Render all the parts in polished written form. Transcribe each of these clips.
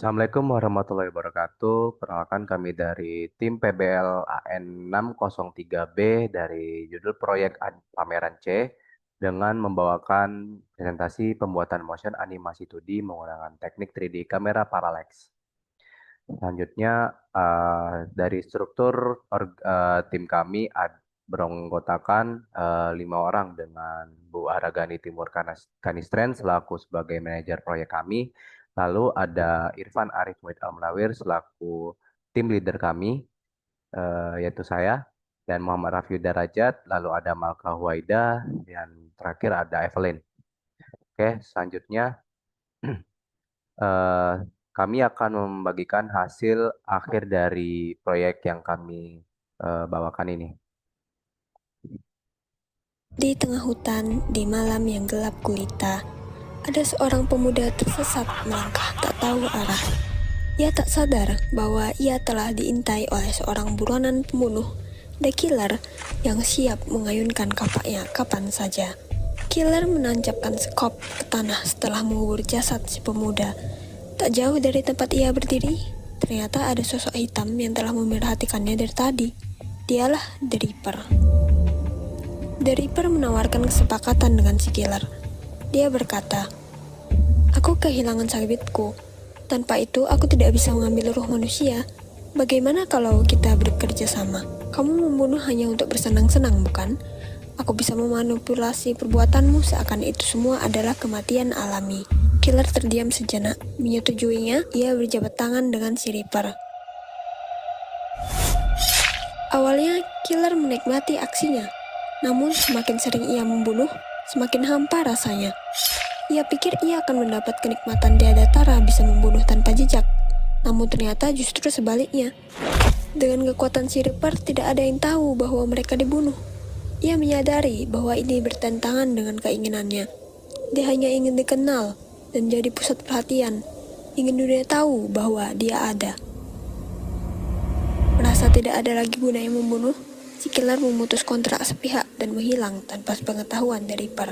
Assalamualaikum warahmatullahi wabarakatuh. Perkenalkan kami dari tim PBL AN 603B dari judul proyek Pameran C dengan membawakan presentasi pembuatan motion animasi 2D menggunakan teknik 3D kamera parallax. Selanjutnya dari struktur tim kami beranggotakan 5 orang dengan Bu Aragani Timur Kanistren selaku sebagai manajer proyek kami. Lalu ada Irfan Arif Muid Almunawir selaku tim leader kami, yaitu saya dan Muhammad Rafiu Darajat. Lalu ada Malka Huwaida dan terakhir ada Evelyn. Oke, selanjutnya eh, kami akan membagikan hasil akhir dari proyek yang kami bawakan ini. Di tengah hutan, di malam yang gelap gulita, ada seorang pemuda tersesat melangkah tak tahu arah. Ia tak sadar bahwa ia telah diintai oleh seorang buronan pembunuh, The Killer, yang siap mengayunkan kapaknya kapan saja. Killer menancapkan skop ke tanah setelah mengubur jasad si pemuda. Tak jauh dari tempat ia berdiri, ternyata ada sosok hitam yang telah memerhatikannya dari tadi. Dialah The Reaper. The Reaper menawarkan kesepakatan dengan si Killer. Dia berkata, "Aku kehilangan sabitku. Tanpa itu aku tidak bisa mengambil ruh manusia. Bagaimana kalau kita bekerja sama? Kamu membunuh hanya untuk bersenang-senang, bukan? Aku bisa memanipulasi perbuatanmu seakan itu semua adalah kematian alami." Killer terdiam sejenak. Menyetujuinya, ia berjabat tangan dengan si Reaper. Awalnya, Killer menikmati aksinya. Namun semakin sering ia membunuh, semakin hampa rasanya. Ia pikir ia akan mendapat kenikmatan tiada tara bisa membunuh tanpa jejak. Namun ternyata justru sebaliknya. Dengan kekuatan si Reaper, tidak ada yang tahu bahwa mereka dibunuh. Ia menyadari bahwa ini bertentangan dengan keinginannya. Dia hanya ingin dikenal dan jadi pusat perhatian. Ingin dunia tahu bahwa dia ada. Merasa tidak ada lagi gunanya membunuh, si Killer memutus kontrak sepihak dan menghilang tanpa sepengetahuan dari Reaper.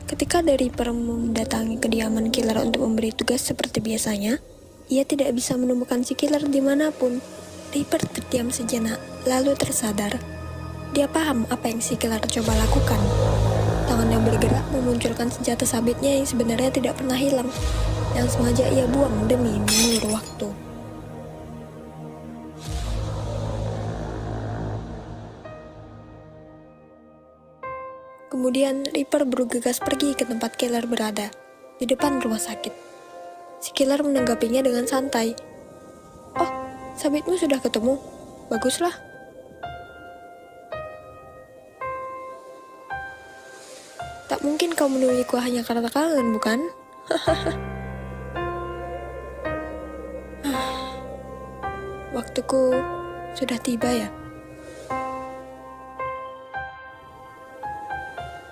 Ketika The Reaper mendatangi kediaman Killer untuk memberi tugas seperti biasanya, ia tidak bisa menemukan si Killer dimanapun. Reaper terdiam sejenak, lalu tersadar. Dia paham apa yang si Killer coba lakukan. Tangannya bergerak memunculkan senjata sabitnya yang sebenarnya tidak pernah hilang, yang sengaja ia buang demi mengulur waktu. Kemudian Reaper bergegas pergi ke tempat Killer berada, di depan rumah sakit. Si Killer menanggapinya dengan santai. "Oh, sabitmu sudah ketemu? Baguslah." "Tak mungkin kau menemuiku hanya karena kangen, bukan?" "Waktuku sudah tiba ya.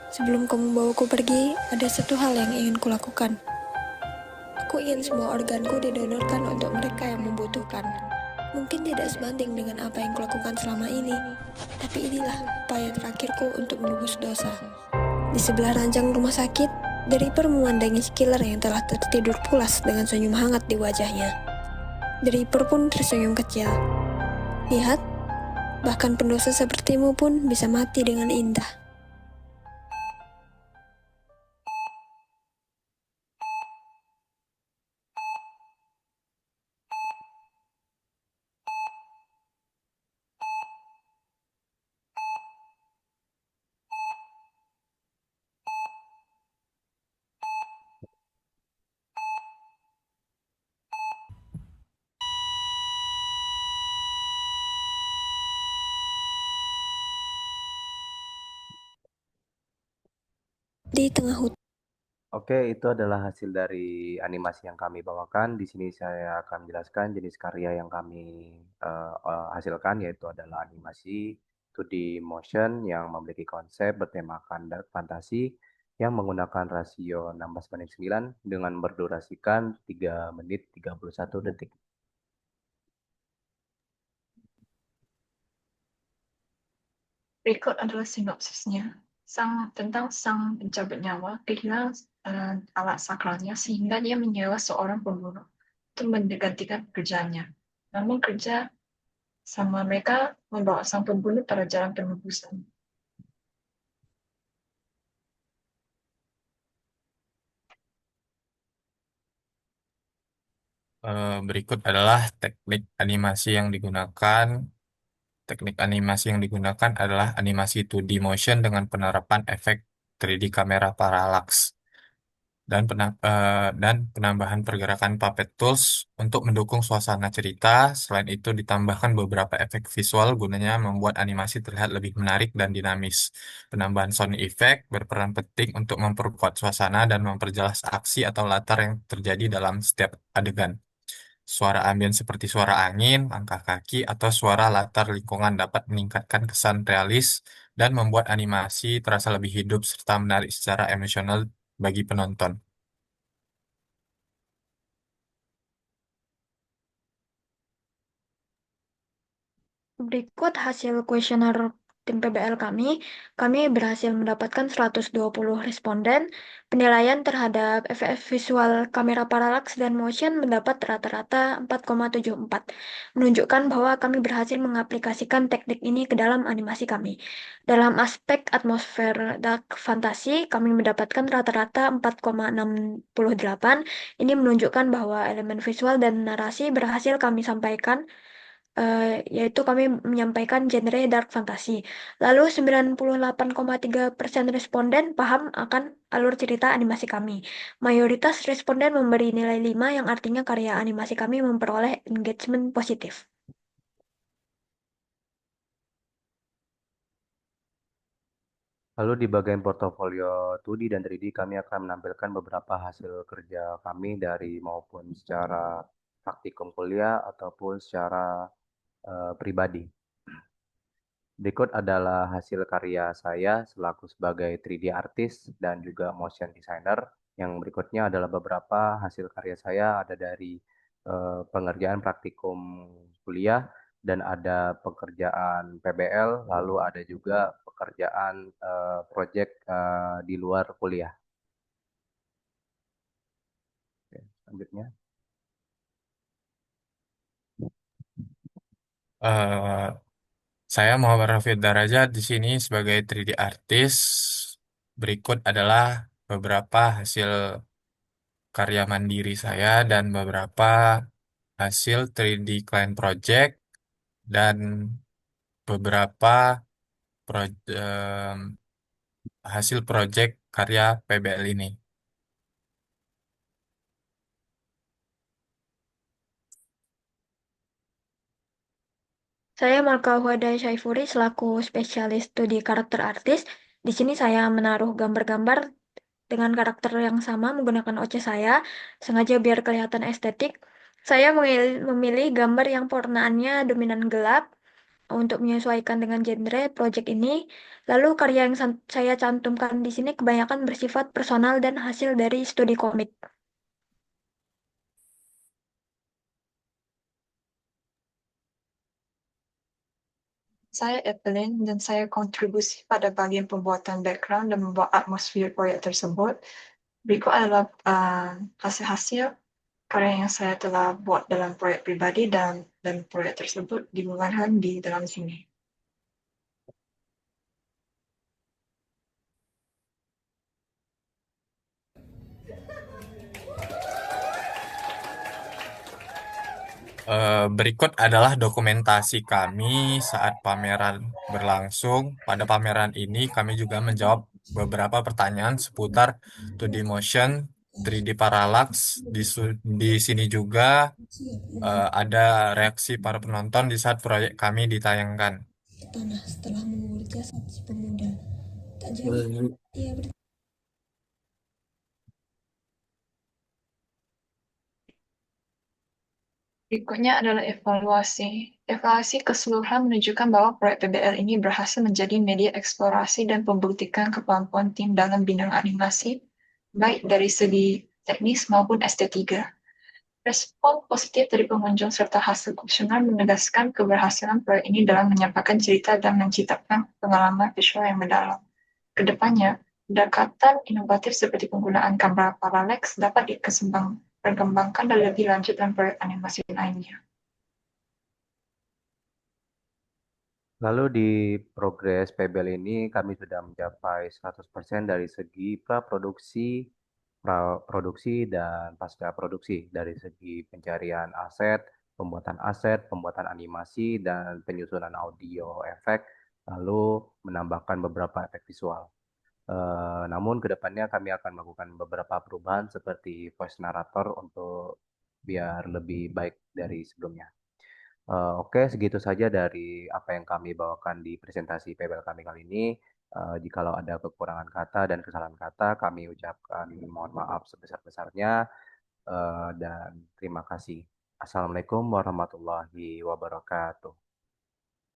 Sebelum kau membawaku pergi, ada satu hal yang ingin kulakukan. Aku ingin semua organku didonorkan untuk mereka yang membutuhkan. Mungkin tidak sebanding dengan apa yang kulakukan selama ini, tapi inilah upaya terakhirku untuk menebus dosa." Di sebelah ranjang rumah sakit, The Reaper memandangi si Killer yang telah tertidur pulas dengan senyum hangat di wajahnya. The Reaper pun tersenyum kecil. "Lihat, bahkan pendosa sepertimu pun bisa mati dengan indah." Di tengah hutan. Oke, itu adalah hasil dari animasi yang kami bawakan. Di sini saya akan menjelaskan jenis karya yang kami hasilkan, yaitu adalah animasi 2D motion yang memiliki konsep bertemakan dark fantasi yang menggunakan rasio 16:9 dengan berdurasikan 3 menit 31 detik. Berikut adalah sinopsisnya. Tentang sang pencabut nyawa kehilangan alat sakralnya sehingga dia menyewa seorang pembunuh untuk menggantikan pekerjaannya. Namun kerja sama mereka membawa sang pembunuh pada jalan penebusan. Berikut adalah teknik animasi yang digunakan. Teknik animasi yang digunakan adalah animasi 2D motion dengan penerapan efek 3D kamera parallax dan penambahan pergerakan puppet tools untuk mendukung suasana cerita. Selain itu ditambahkan beberapa efek visual gunanya membuat animasi terlihat lebih menarik dan dinamis. Penambahan sound effect berperan penting untuk memperkuat suasana dan memperjelas aksi atau latar yang terjadi dalam setiap adegan. Suara ambien seperti suara angin, langkah kaki, atau suara latar lingkungan dapat meningkatkan kesan realis dan membuat animasi terasa lebih hidup serta menarik secara emosional bagi penonton. Berikut hasil kuesioner tim PBL kami. Kami berhasil mendapatkan 120 responden. Penilaian terhadap efek visual kamera parallax dan motion mendapat rata-rata 4,74, menunjukkan bahwa kami berhasil mengaplikasikan teknik ini ke dalam animasi kami. Dalam aspek atmosfer dark fantasy, kami mendapatkan rata-rata 4,68. Ini menunjukkan bahwa elemen visual dan narasi berhasil kami sampaikan, yaitu kami menyampaikan genre dark fantasy. Lalu 98,3% responden paham akan alur cerita animasi kami. Mayoritas responden memberi nilai 5 yang artinya karya animasi kami memperoleh engagement positif. Lalu di bagian portofolio 2D dan 3D kami akan menampilkan beberapa hasil kerja kami dari maupun secara praktikum kuliah ataupun secara pribadi. Berikut adalah hasil karya saya selaku sebagai 3D artist dan juga motion designer. Yang berikutnya adalah beberapa hasil karya saya ada dari pengerjaan praktikum kuliah dan ada pekerjaan PBL, lalu ada juga pekerjaan project di luar kuliah. Oke, selanjutnya. Eh, saya Muhammad Rafiq Daraja di sini sebagai 3D artist. Berikut adalah beberapa hasil karya mandiri saya dan beberapa hasil 3D client project dan beberapa hasil project karya PBL ini. Saya Malka Huada Syaifuri selaku spesialis studi karakter artis. Di sini saya menaruh gambar-gambar dengan karakter yang sama menggunakan OC saya, sengaja biar kelihatan estetik. Saya memilih gambar yang pewarnaannya dominan gelap untuk menyesuaikan dengan genre project ini. Lalu karya yang saya cantumkan di sini kebanyakan bersifat personal dan hasil dari studi komik. Saya Evelyn dan saya kontribusi pada bagian pembuatan background dan membuat atmosfer proyek tersebut. Berikut adalah hasil-hasil karya yang saya telah buat dalam proyek pribadi dan proyek tersebut dibuatkan di dalam sini. Berikut adalah dokumentasi kami saat pameran berlangsung. Pada pameran ini kami juga menjawab beberapa pertanyaan seputar 2D motion, 3D parallax. Di sini juga ada reaksi para penonton di saat proyek kami ditayangkan. Tanah setelah mengurut jasad si pemuda. Tak jauh, ia Berikutnya adalah evaluasi. Evaluasi keseluruhan menunjukkan bahwa proyek PBL ini berhasil menjadi media eksplorasi dan membuktikan kemampuan tim dalam bidang animasi, baik dari segi teknis maupun estetika. Respon positif dari pengunjung serta hasil kuesioner menegaskan keberhasilan proyek ini dalam menyampaikan cerita dan menciptakan pengalaman visual yang mendalam. Kedepannya, pendekatan inovatif seperti penggunaan kamera paralex dapat dikembangkan dan lebih lanjut dalam proyek animasi lainnya. Lalu di progres PBL ini kami sudah mencapai 100% dari segi praproduksi dan pasca produksi, dari segi pencarian aset, pembuatan animasi, dan penyusunan audio efek, lalu menambahkan beberapa efek visual. Namun kedepannya kami akan melakukan beberapa perubahan seperti voice narrator untuk biar lebih baik dari sebelumnya. Oke, segitu saja dari apa yang kami bawakan di presentasi PBL kami kali ini. Jikalau ada kekurangan kata dan kesalahan kata, kami ucapkan mohon maaf sebesar-besarnya, dan terima kasih. Assalamualaikum warahmatullahi wabarakatuh.